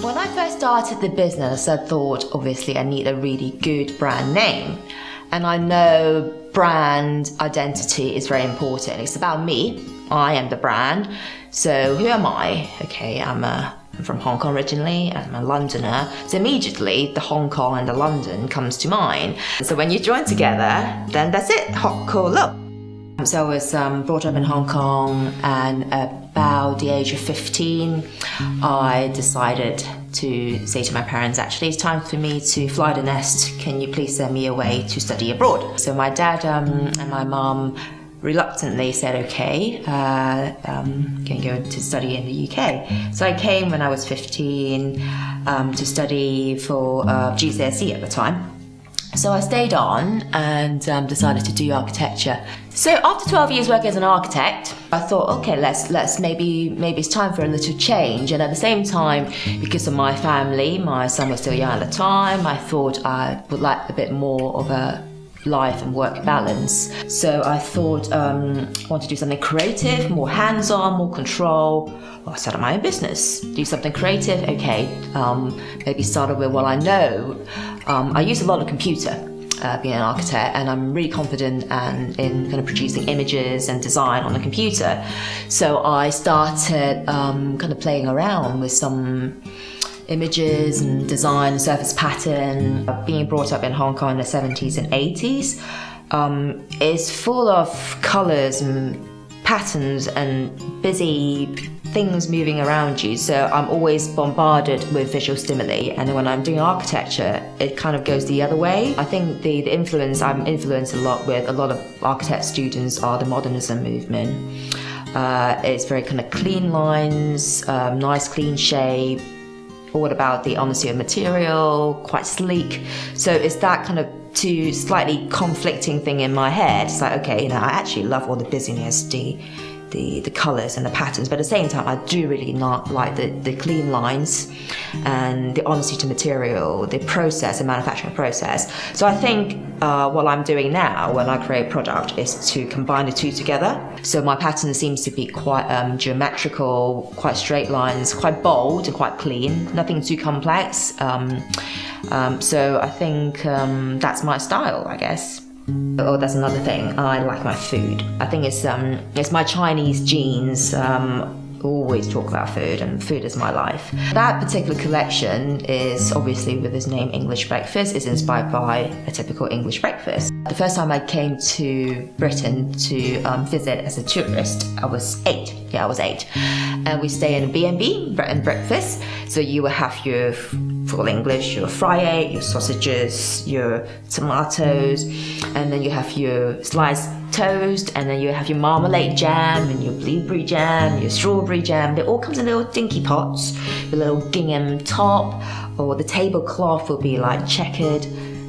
When I first started the business, I thought obviously I need a really good brand name. And I know brand identity is very important. It's about me. I am the brand. So who am I? Okay, I'm from Hong Kong originally, I'm a Londoner. So immediately the Hong Kong and the London comes to mind. So when you join together, then that's it, Hot Cool Look. So I was brought up in Hong Kong, and about the age of 15, I decided to say to my parents, actually it's time for me to fly the nest. Can you please send me away to study abroad? So my dad and my mum reluctantly said, okay, can go to study in the UK. So I came when I was 15 to study for GCSE at the time. So I stayed on and decided to do architecture. So after 12 years working as an architect, I thought, okay, let's maybe it's time for a little change. And at the same time, because of my family, my son was still young at the time, I thought I would like a bit more of a life and work balance. So I thought I want to do something creative, more hands-on, more control. Well, I set up my own business, do something creative. Okay, maybe started with what I know. I use a lot of computer being an architect, and I'm really confident in kind of producing images and design on the computer. So I started kind of playing around with some images and design, surface pattern. Being brought up in Hong Kong in the 70s and 80s is full of colours and patterns and busy things moving around you. So I'm always bombarded with visual stimuli, and then when I'm doing architecture, it kind of goes the other way. I think the influence I'm influenced a lot with a lot of architect students are the modernism movement. It's very kind of clean lines, nice clean shape, all about the honesty of material, quite sleek. So it's that kind of two slightly conflicting thing in my head. It's like, okay, I actually love all the busyness, the colours and the patterns, but at the same time I do really not like the clean lines and the honesty to material, the process, the manufacturing process. So I think what I'm doing now when I create product is to combine the two together. So my pattern seems to be quite geometrical, quite straight lines, quite bold and quite clean, nothing too complex. So I think that's my style, I guess. Oh, that's another thing. I like my food. I think it's my Chinese genes. Always talk about food, and food is my life. That particular collection is obviously, with its name English Breakfast, is inspired by a typical English breakfast. The first time I came to Britain to visit as a tourist, I was 8. Yeah, I was 8. And we stay in a B&B, bread and breakfast. So you will have your full English, your fry egg, your sausages, your tomatoes, and then you have your sliced toast, and then you have your marmalade jam and your blueberry jam, your strawberry jam. They all comes in little dinky pots, with a little gingham top, or the tablecloth will be like checkered.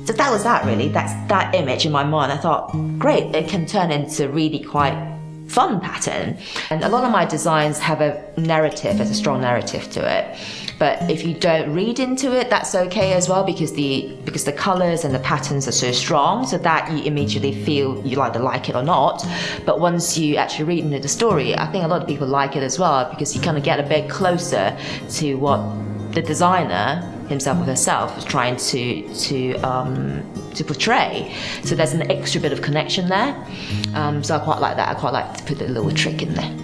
So that was that really. That's that image in my mind. I thought, great, it can turn into really quite fun pattern. And a lot of my designs have a narrative, there's a strong narrative to it. But if you don't read into it, that's okay as well, because the colours and the patterns are so strong, so that you immediately feel you either like it or not. But once you actually read into the story, I think a lot of people like it as well, because you kind of get a bit closer to what the designer himself or herself was trying to portray. So there's an extra bit of connection there. So I quite like that. I quite like to put a little trick in there.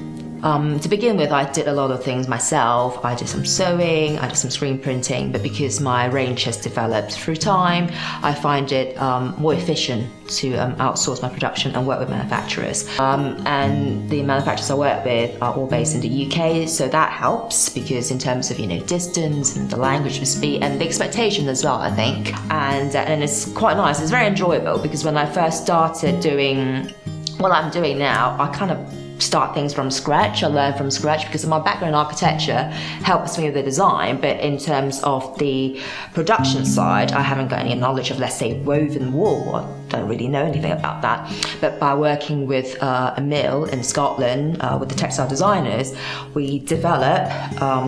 To begin with, I did a lot of things myself. I did some sewing, I did some screen printing, but because my range has developed through time, I find it more efficient to outsource my production and work with manufacturers. And the manufacturers I work with are all based in the UK, so that helps, because in terms of distance and the language we speak and the expectation as well, I think. And it's quite nice, it's very enjoyable, because when I first started doing what I'm doing now, I kind of start things from scratch. I learn from scratch because my background in architecture helps me with the design, but in terms of the production side, I haven't got any knowledge of, let's say, woven wool. don't really know anything about that. But by working with a mill in Scotland with the textile designers, we develop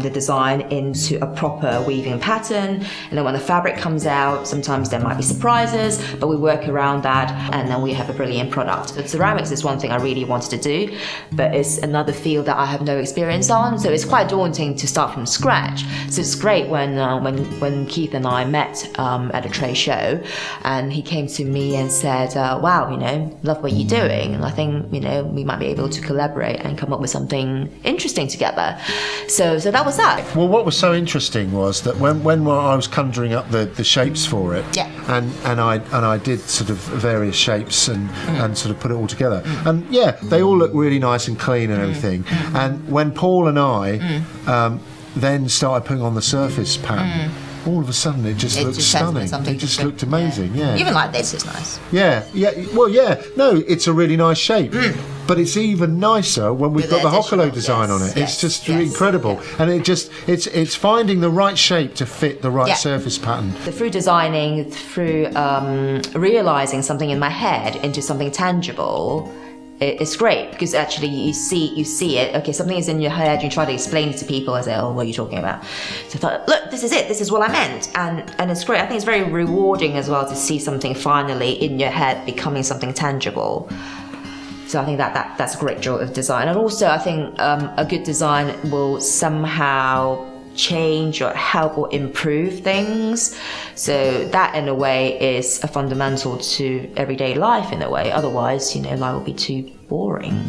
the design into a proper weaving pattern. And then when the fabric comes out, sometimes there might be surprises, but we work around that, and then we have a brilliant product. But ceramics is one thing I really wanted to do, but it's another field that I have no experience on, so it's quite daunting to start from scratch. So it's great when Keith and I met at a trade show, and he came to me and said, wow, love what you're doing, and I think we might be able to collaborate and come up with something interesting together. So that was that. Well, what was so interesting was that when I was conjuring up the shapes for it, yeah, and I did sort of various shapes and sort of put it all together, and yeah, they all look really nice and clean and everything. And when Paul and I then started putting on the surface pattern, all of a sudden it just looked stunning. It just looked amazing. Yeah. Even like this is nice. Yeah. Well, yeah. No, it's a really nice shape. But it's even nicer when we've got the Hokkolo design on it. It's just incredible. And it's finding the right shape to fit the right surface pattern. Through designing, through realizing something in my head into something tangible, it's great, because actually you see it. Okay, something is in your head, you try to explain it to people and say, oh, what are you talking about? So I thought, look, this is it, this is what I meant. And it's great. I think it's very rewarding as well to see something finally in your head becoming something tangible. So I think that's a great joy of design. And also I think a good design will somehow change or help or improve things. So that in a way is a fundamental to everyday life in a way. Otherwise, life will be too boring.